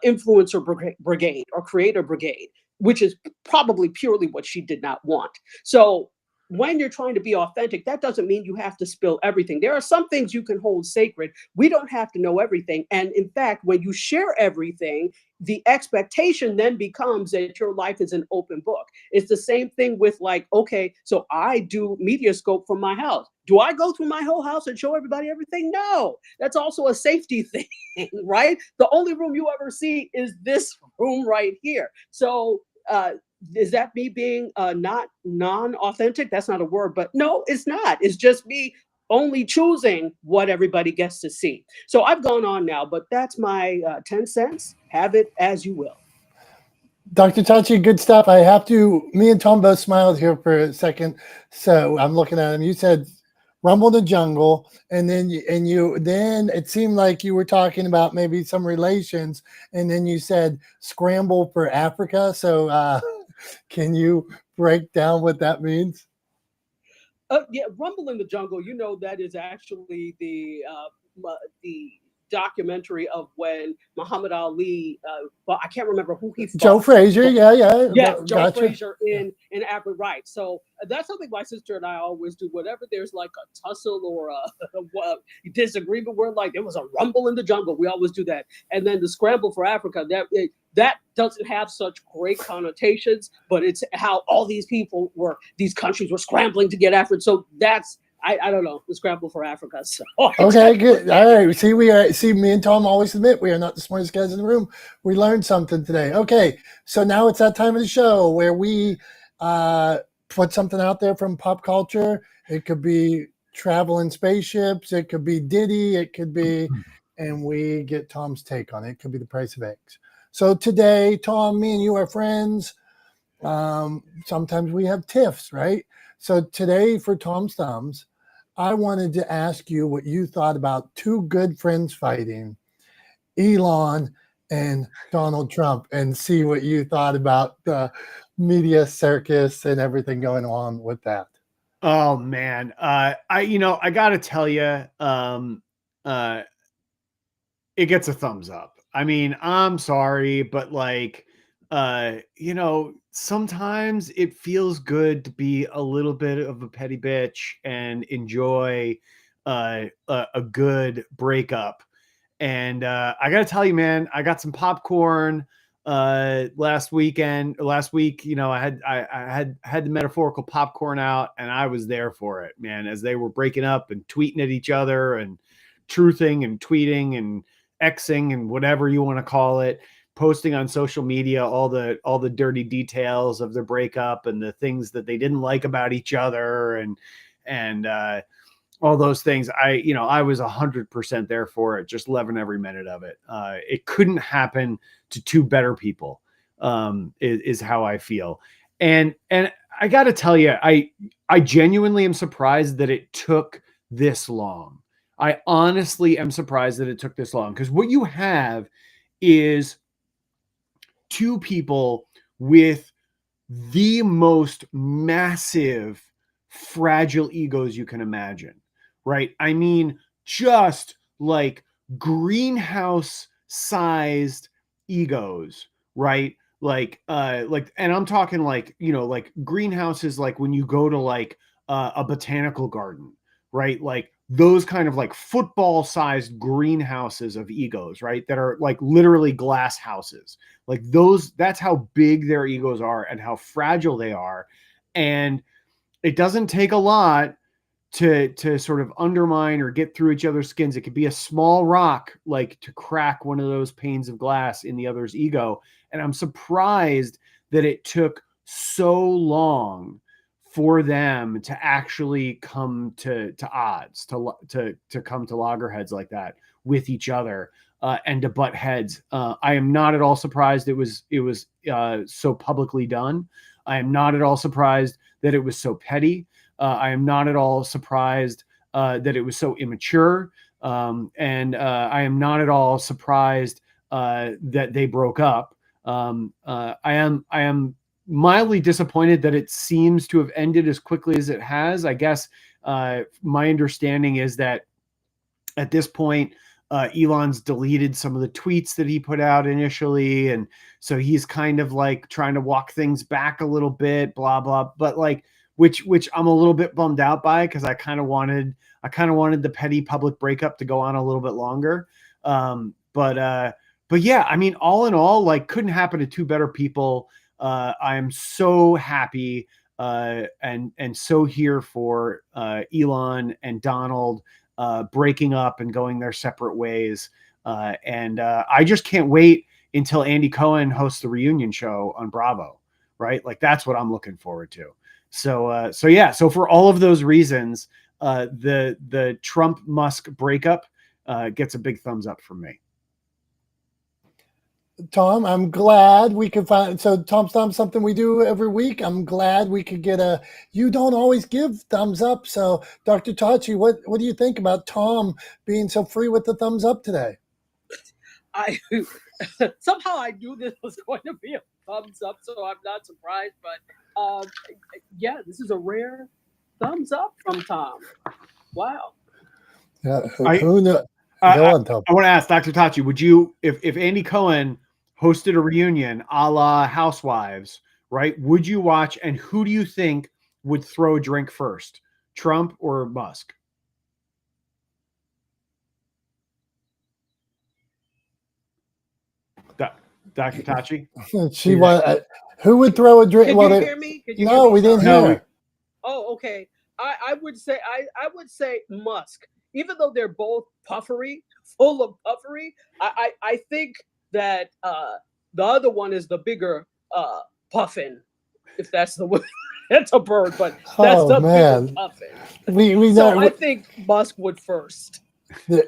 influencer brigade or creator brigade, which is probably purely what she did not want. So when you're trying to be authentic, that doesn't mean you have to spill everything. There are some things you can hold sacred. We don't have to know everything. And in fact, when you share everything, the expectation then becomes that your life is an open book. It's the same thing with like, okay, so I do media scope from my house. Do I go through my whole house and show everybody everything? No, that's also a safety thing, right? The only room you ever see is this room right here. So is that me being not non-authentic? That's not a word, but no, it's not. It's just me only choosing what everybody gets to see. So I've gone on now, but that's my 10 cents. Have it as you will. Dr. Tachi, good stuff. Me and Tom both smiled here for a second. So I'm looking at him. You said rumble in the jungle, and then then it seemed like you were talking about maybe some relations, and then you said scramble for Africa. So can you break down what that means? Yeah, Rumble in the Jungle. You know, that is actually the documentary of when Muhammad Ali. Well, I can't remember who he fought. Joe Frazier. Yeah. Yes, Joe Gotcha. Frazier in Africa. Right. So that's something my sister and I always do. Whenever there's like a tussle or a disagreement, we're like, there was a rumble in the jungle. We always do that. And then the scramble for Africa. That doesn't have such great connotations, but it's how all these countries were scrambling to get Africa. So that's I don't know. The Scrabble for Africa. So Okay, good. All right. See, me and Tom always admit we are not the smartest guys in the room. We learned something today. Okay, so now it's that time of the show where we put something out there from pop culture. It could be traveling spaceships. It could be Diddy. It could be, and we get Tom's take on it. It could be the price of eggs. So today, Tom, me and you are friends. Sometimes we have tiffs, right? So today for Tom's Thumbs, I wanted to ask you what you thought about two good friends fighting, Elon and Donald Trump, and see what you thought about the media circus and everything going on with that. Oh man. I gotta tell you, it gets a thumbs up. I mean, I'm sorry, but like, sometimes it feels good to be a little bit of a petty bitch and enjoy a good breakup. And I gotta tell you, man, I got some popcorn last week. I had the metaphorical popcorn out, and I was there for it, man, as they were breaking up and tweeting at each other and truthing and tweeting and Xing and whatever you want to call it, posting on social media all the dirty details of their breakup and the things that they didn't like about each other and all those things. I was 100% there for it, just loving every minute of it. It couldn't happen to two better people, is how I feel. And I got to tell you, I genuinely am surprised that it took this long. I honestly am surprised that it took this long, because what you have is two people with the most massive, fragile egos you can imagine, right? I mean, just like greenhouse sized egos, right? And I'm talking like greenhouses, like when you go to like a botanical garden, right? Like those kind of like football sized greenhouses of egos, right? That are like literally glass houses. Like that's how big their egos are and how fragile they are. And it doesn't take a lot to sort of undermine or get through each other's skins. It could be a small rock, like to crack one of those panes of glass in the other's ego. And I'm surprised that it took so long for them to actually come to odds, to come to loggerheads like that with each other, and to butt heads. I am not at all surprised it was so publicly done. I am not at all surprised that it was so petty. I am not at all surprised that it was so immature. And I am not at all surprised that they broke up. I am mildly disappointed that it seems to have ended as quickly as it has. I guess my understanding is that at this point, Elon's deleted some of the tweets that he put out initially. And so he's kind of like trying to walk things back a little bit, blah, blah. But like, which I'm a little bit bummed out by, because I kind of wanted the petty public breakup to go on a little bit longer. But yeah, I mean, all in all, like, couldn't happen to two better people. I am so happy and so here for Elon and Donald breaking up and going their separate ways. And I just can't wait until Andy Cohen hosts the reunion show on Bravo, right? Like, that's what I'm looking forward to. So for all of those reasons, the Trump Musk breakup gets a big thumbs up from me. Tom, I'm glad we could find. So Tom's Thumbs, something we do every week. I'm glad we could get a. You don't always give thumbs up. So Dr. Tachi, what do you think about Tom being so free with the thumbs up today? Somehow I knew this was going to be a thumbs up, so I'm not surprised. But yeah, this is a rare thumbs up from Tom. Wow. Yeah, who knew? Go on, Tom. I want to ask Dr. Tachi, would you, if Andy Cohen hosted a reunion a la Housewives, right, would you watch, and who do you think would throw a drink first, Trump or Musk? Dr. Tachi? Who would throw a drink? Can you hear me? No, we didn't hear. Oh, okay. I would say Musk. Even though they're both puffery, full of puffery, I think that the other one is the bigger puffin, if that's the word. That's a bird, but that's the bigger puffin. We So know, I think Musk would first.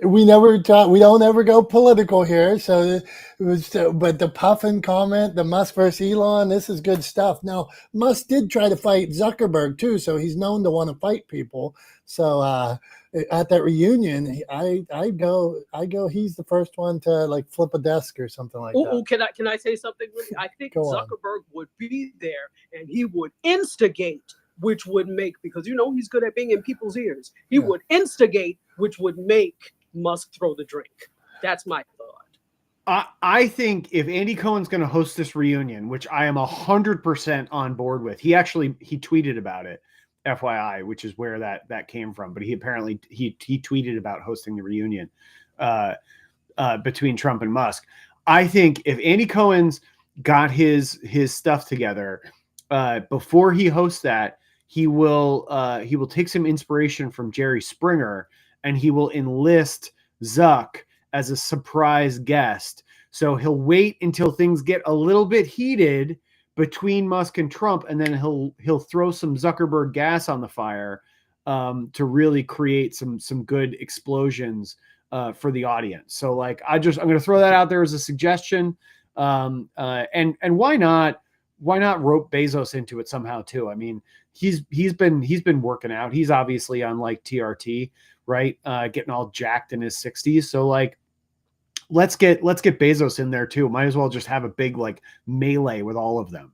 we never talk. We don't ever go political here. So it was, but the Puffin comment, the Musk versus Elon, this is good stuff. Now Musk did try to fight Zuckerberg too, so he's known to want to fight people. So at that reunion, I go. He's the first one to like flip a desk or something like that. Can I say something? I think Go on. Zuckerberg would be there and he would instigate, which would make, because he's good at being in people's ears. He would instigate, which would make Musk throw the drink. That's my thought. I think if Andy Cohen's going to host this reunion, which I am 100% on board with, he tweeted about it, FYI, which is where that came from. But he apparently he tweeted about hosting the reunion between Trump and Musk. I think if Andy Cohen's got his stuff together before he hosts that, he will take some inspiration from Jerry Springer and he will enlist Zuck as a surprise guest. So he'll wait until things get a little bit heated between Musk and Trump, and then he'll throw some Zuckerberg gas on the fire to really create some good explosions for the audience. So like I'm going to throw that out there as a suggestion. And why not rope Bezos into it somehow too? I mean, he's been working out. He's obviously on like TRT, right? Getting all jacked in his 60s. So like, let's get Bezos in there too. Might as well just have a big like melee with all of them.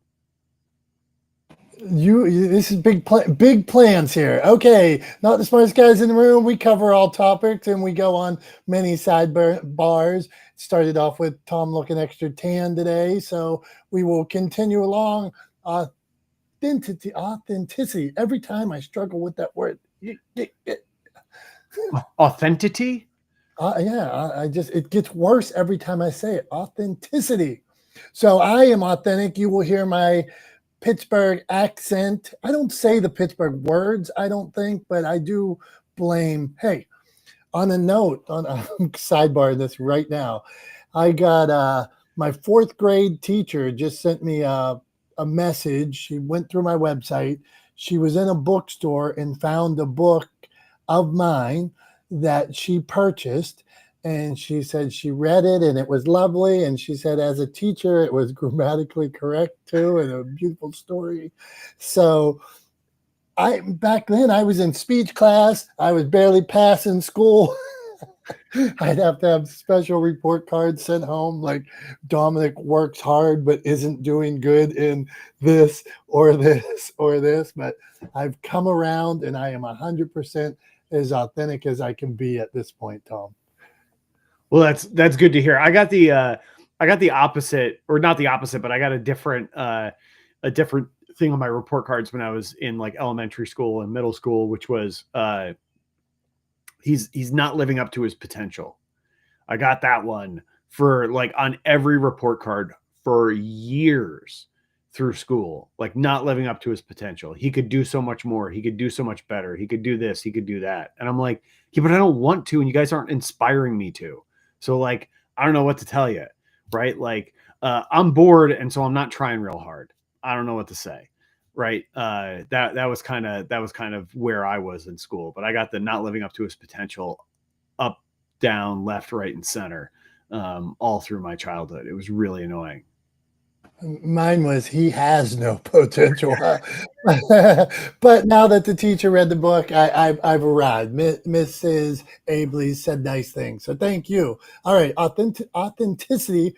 This is big plans here. Okay, not the smartest guys in the room. We cover all topics and we go on many sidebars. Started off with Tom looking extra tan today, so we will continue along. Authenticity. Every time I struggle with that word. Authenticity? It gets worse every time I say it. Authenticity. So I am authentic. You will hear my Pittsburgh accent. I don't say the Pittsburgh words, I don't think, but I do blame. Hey, on a note, on a sidebar this right now, I got my 4th grade teacher just sent me a message. She went through my website. She was in a bookstore and found a book of mine that she purchased. And she said she read it and it was lovely. And she said, as a teacher, it was grammatically correct too, and a beautiful story. So back then I was in speech class. I was barely passing school. I'd have to have special report cards sent home, like Dominick works hard but isn't doing good in this or this or this. But I've come around and I am 100% as authentic as I can be at this point, Tom. Well, that's good to hear. I got the opposite, or not the opposite, but I got a different thing on my report cards when I was in like elementary school and middle school, which was he's not living up to his potential. I got that one for like on every report card for years through school, like not living up to his potential. He could do so much more. He could do so much better. He could do this. He could do that. And I'm like, yeah, but I don't want to. And you guys aren't inspiring me to. So like, I don't know what to tell you, right? Like, I'm bored. And so I'm not trying real hard. I don't know what to say. Right. That was kind of where I was in school, but I got the not living up to his potential up, down, left, right, and center, all through my childhood. It was really annoying. Mine was he has no potential. But now that the teacher read the book, I've arrived. Mrs. Abley said nice things. So thank you. All right. Authenticity.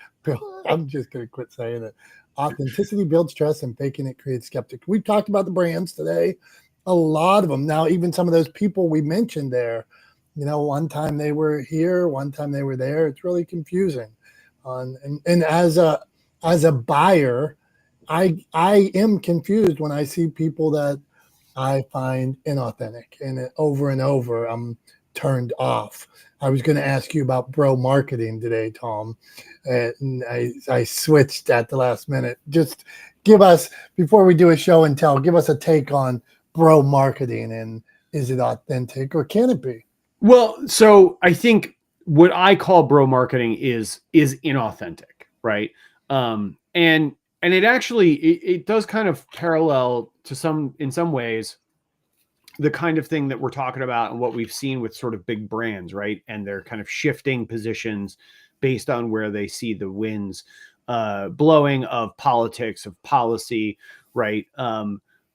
I'm just going to quit saying it. Authenticity builds trust and faking it creates skeptics. We've talked about the brands today. A lot of them. Now, even some of those people we mentioned there, one time they were here, one time they were there. It's really confusing. And as a buyer, I am confused when I see people that I find inauthentic, and over I'm turned off. I was going to ask you about bro marketing today, Tom, and I switched at the last minute. Just give us, before we do a show and tell, give us a take on bro marketing, and is it authentic or can it be? Well, so I think what I call bro marketing is inauthentic, right? And it actually it does kind of parallel to in some ways the kind of thing that we're talking about and what we've seen with sort of big brands, right? And they're kind of shifting positions based on where they see the winds blowing of politics, of policy, right?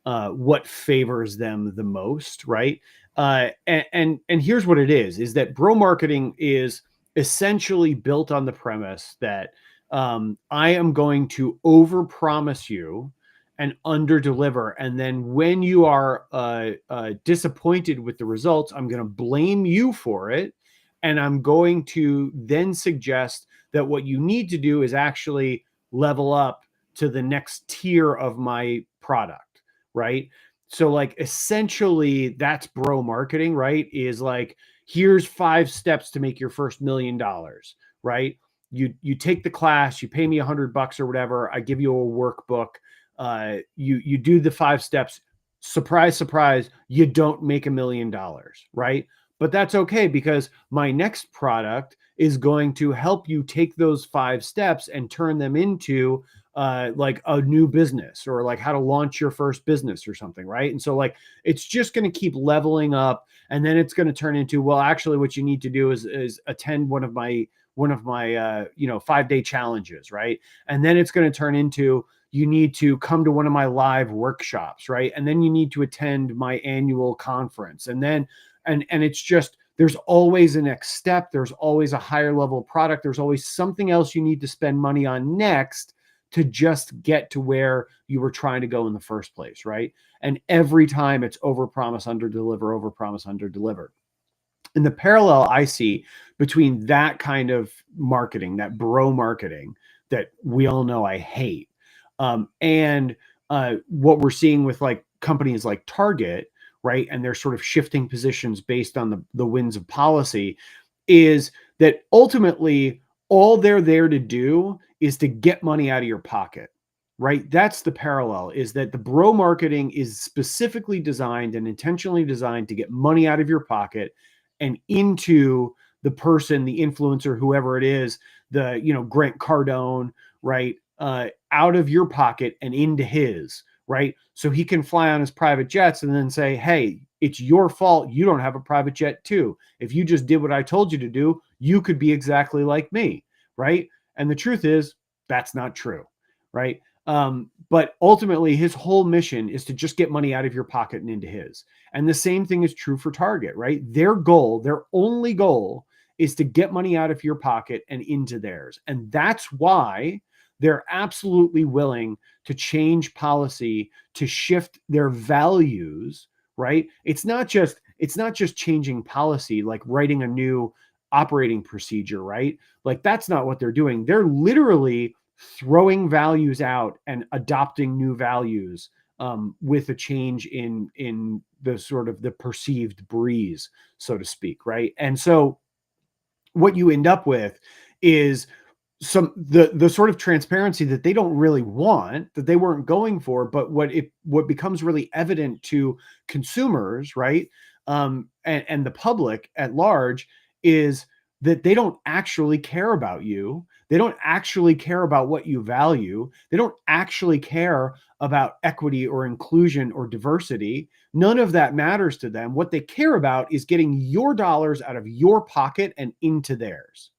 What favors them the most, right? And here's what it is that bro marketing is essentially built on the premise that I am going to overpromise you and under deliver. And then when you are disappointed with the results, I'm going to blame you for it. And I'm going to then suggest that what you need to do is actually level up to the next tier of my product, right? So like essentially that's bro marketing, right? Is like, here's 5 steps to make your first $1 million, right? You take the class, you pay me $100 or whatever. I give you a workbook. You do the 5 steps. Surprise, surprise, you don't make $1 million, right? But that's okay because my next product is going to help you take those 5 steps and turn them into like a new business or like how to launch your first business or something, right? And so like it's just going to keep leveling up, and then it's going to turn into, well, actually, what you need to do is attend one of my 5-day challenges, right? And then it's going to turn into, you need to come to one of my live workshops, right? And then you need to attend my annual conference. And then, and it's just, there's always a next step. There's always a higher level product. There's always something else you need to spend money on next to just get to where you were trying to go in the first place, right? And every time it's overpromise, underdeliver, overpromise, underdeliver. And the parallel I see between that kind of marketing, that bro marketing that we all know I hate, and what we're seeing with like companies like Target, right? And they're sort of shifting positions based on the winds of policy, is that ultimately all they're there to do is to get money out of your pocket, right? That's the parallel, is that the bro marketing is specifically designed and intentionally designed to get money out of your pocket and into the person, the influencer, whoever it is, the, Grant Cardone, right? Out of your pocket and into his, right? So he can fly on his private jets and then say, hey, it's your fault. You don't have a private jet too. If you just did what I told you to do, you could be exactly like me, right? And the truth is, that's not true, right? But ultimately, his whole mission is to just get money out of your pocket and into his. And the same thing is true for Target, right? Their goal, their only goal, is to get money out of your pocket and into theirs. And that's why they're absolutely willing to change policy, to shift their values, right? It's not just changing policy, like writing a new operating procedure, right? Like that's not what they're doing. They're literally throwing values out and adopting new values with a change in the sort of the perceived breeze, so to speak, right? And so what you end up with is the sort of transparency that they don't really want, that they weren't going for, but what becomes really evident to consumers, right, and the public at large, is that they don't actually care about you. They don't actually care about what you value. They don't actually care about equity or inclusion or diversity. None of that matters to them. What they care about is getting your dollars out of your pocket and into theirs,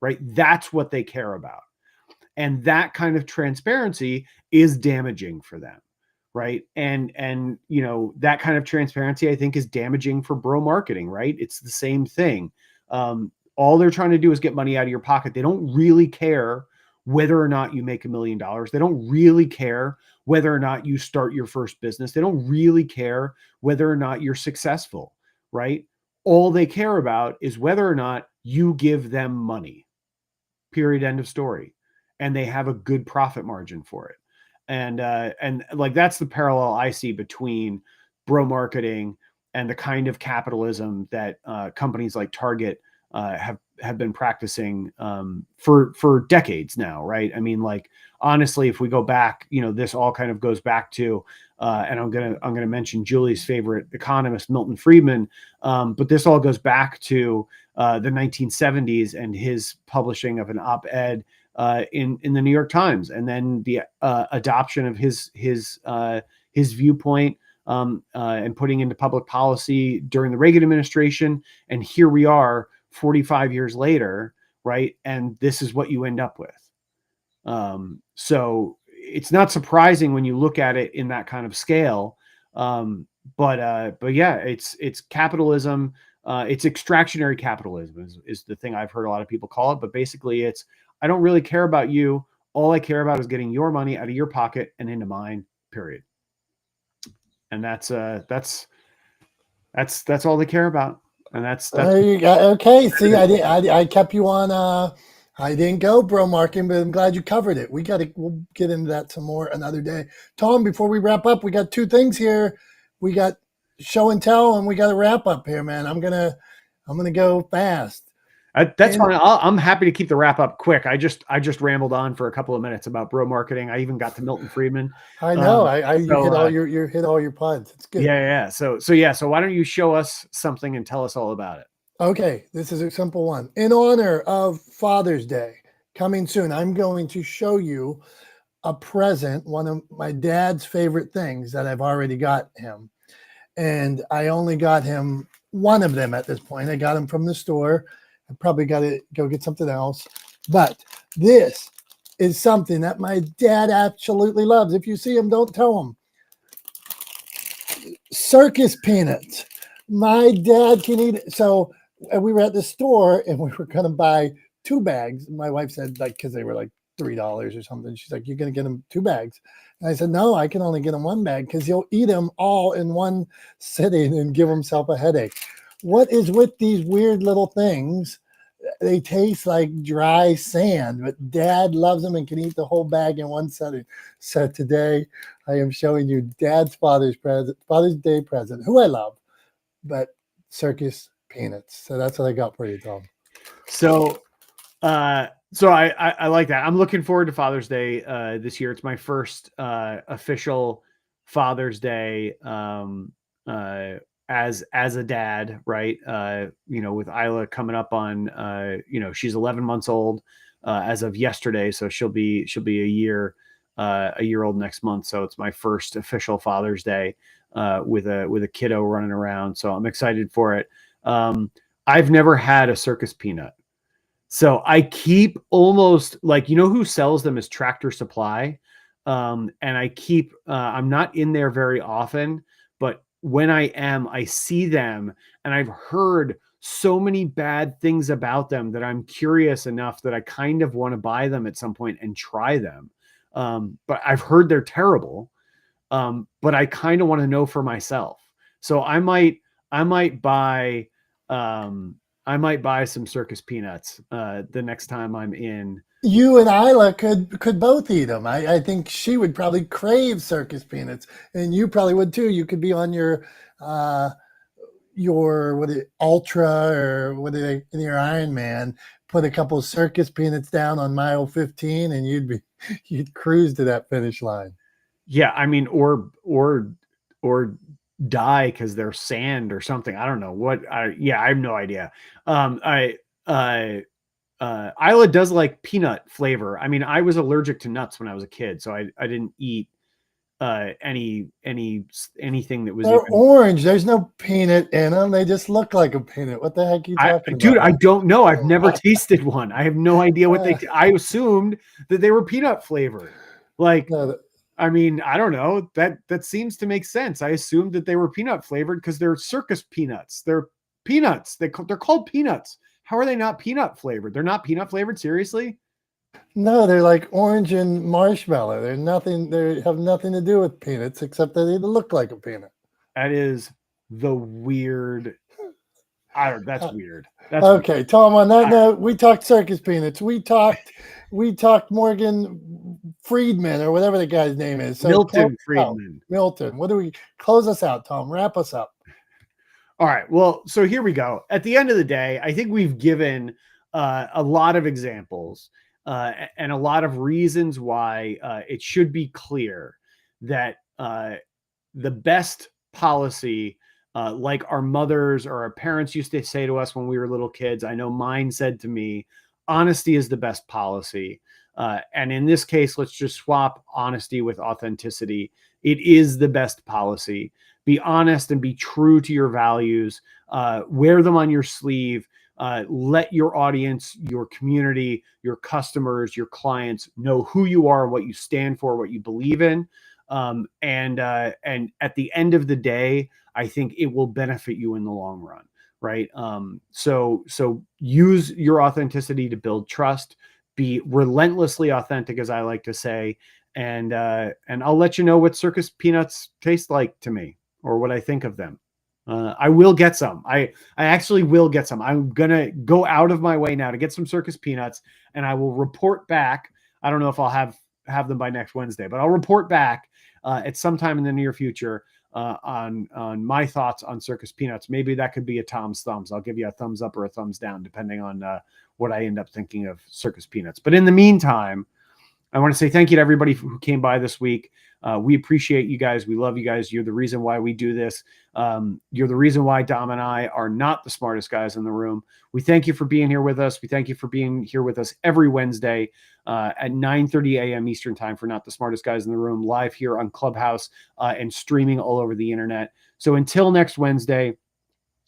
right? That's what they care about. And that kind of transparency is damaging for them, right? And that kind of transparency, I think, is damaging for bro marketing, right? It's the same thing. All they're trying to do is get money out of your pocket. They don't really care whether or not you make $1 million. They don't really care whether or not you start your first business. They don't really care whether or not you're successful, right? All they care about is whether or not you give them money. Period. End of story. And they have a good profit margin for it. And like that's the parallel I see between bro marketing and the kind of capitalism that companies like Target have been practicing for decades now, right? I mean, like, honestly, if we go back, this all kind of goes back to, and I'm gonna mention Julie's favorite economist, Milton Friedman, but this all goes back to the 1970s and his publishing of an op-ed in the New York Times, and then the adoption of his viewpoint and putting into public policy during the Reagan administration. And here we are 45 years later, right? And this is what you end up with. So it's not surprising when you look at it in that kind of scale. But yeah, it's capitalism. It's extractionary capitalism is the thing I've heard a lot of people call it. But basically it's, I don't really care about you. All I care about is getting your money out of your pocket and into mine, period. And that's all they care about. And that's there you go. Okay. See, I kept you on, I didn't go bro marketing, but I'm glad you covered it. We'll get into that some more another day. Tom, before we wrap up, we got two things here. We got show and tell, and we got to wrap up here, man. I'm gonna go fast. That's fine. I'm happy to keep the wrap up quick. I just rambled on for a couple of minutes about bro marketing. I even got to Milton Friedman. I know. You hit all you hit all your puns. It's good. Yeah. So why don't you show us something and tell us all about it? Okay, this is a simple one. In honor of Father's Day coming soon, I'm going to show you a present, one of my dad's favorite things that I've already got him. And I only got him one of them at this point. I got him from the store. I probably got to go get something else. But this is something that my dad absolutely loves. If you see him, don't tell him. Circus peanuts. My dad can eat it. So we were at the store and we were going to buy 2 bags. My wife said, like, because they were like $3 or something. She's like, you're going to get him 2 bags. And I said, no, I can only get him 1 bag because he'll eat them all in one sitting and give himself a headache. What is with these weird little things? They taste like dry sand, but Dad loves them and can eat the whole bag in one sitting. So today I am showing you Dad's Father's Day present, who I love, but circus peanuts. So that's what I got for you, Tom. So I like that. I'm looking forward to Father's Day this year. It's my first official Father's Day as a dad, right? With Isla coming up on she's 11 months old as of yesterday, so she'll be a year old next month. So it's my first official Father's Day with a kiddo running around. So I'm excited for it. I've never had a circus peanut. So I keep almost like, who sells them is Tractor Supply. And I keep, I'm not in there very often, but when I am, I see them and I've heard so many bad things about them that I'm curious enough that I kind of want to buy them at some point and try them. But I've heard they're terrible. But I kind of want to know for myself. So I might buy some circus peanuts the next time I'm in. You and Isla could both eat them. I think she would probably crave circus peanuts, and you probably would too. You could be on your Ultra or what are they in your Iron Man, put a couple of circus peanuts down on mile 15, and you'd cruise to that finish line. Yeah, I mean, or die because they're sand or something. I don't know what. I have no idea. Isla does like peanut flavor. I mean, I was allergic to nuts when I was a kid, so I didn't eat anything that was. They're orange. There's no peanut in them. They just look like a peanut. What the heck are you talking about? Dude, I don't know. I've never tasted one. I have no idea what I assumed that they were peanut flavored. Like, I mean, I don't know. That seems to make sense. I assumed that they were peanut flavored because they're circus peanuts. They're peanuts. They're called peanuts. How are they not peanut flavored? They're not peanut flavored, seriously? No, they're like orange and marshmallow. They have nothing to do with peanuts except that they look like a peanut. That is the weird. That's weird. That's okay, weird. Tom, on that note, we talked circus peanuts. We talked Morgan Friedman or whatever the guy's name is. So Milton Friedman. Milton. What do we close us out, Tom? Wrap us up. All right. Well, so here we go. At the end of the day, I think we've given a lot of examples and a lot of reasons why it should be clear that the best policy, like our mothers or our parents used to say to us when we were little kids, I know mine said to me, honesty is the best policy. And in this case, let's just swap honesty with authenticity. It is the best policy. Be honest and be true to your values. Wear them on your sleeve. Let your audience, your community, your customers, your clients know who you are, what you stand for, what you believe in. And at the end of the day, I think it will benefit you in the long run, right? So use your authenticity to build trust. Be relentlessly authentic, as I like to say, and I'll let you know what circus peanuts taste like to me, or what I think of them. I will get some. I actually will get some. I'm gonna go out of my way now to get some circus peanuts, and I will report back. I don't know if I'll have them by next Wednesday, but I'll report back at some time in the near future on my thoughts on circus peanuts. Maybe that could be a Tom's thumbs. I'll give you a thumbs up or a thumbs down, depending on what I end up thinking of circus peanuts. But in the meantime, I want to say thank you to everybody who came by this week. We appreciate you guys. We love you guys. You're the reason why we do this. You're the reason why Dom and I are not the smartest guys in the room. We thank you for being here with us. We thank you for being here with us every Wednesday at 9:30 a.m. Eastern time for Not the Smartest Guys in the Room, live here on Clubhouse and streaming all over the internet. So until next Wednesday,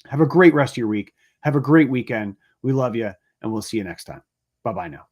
have a great rest of your week. Have a great weekend. We love you, and we'll see you next time. Bye-bye now.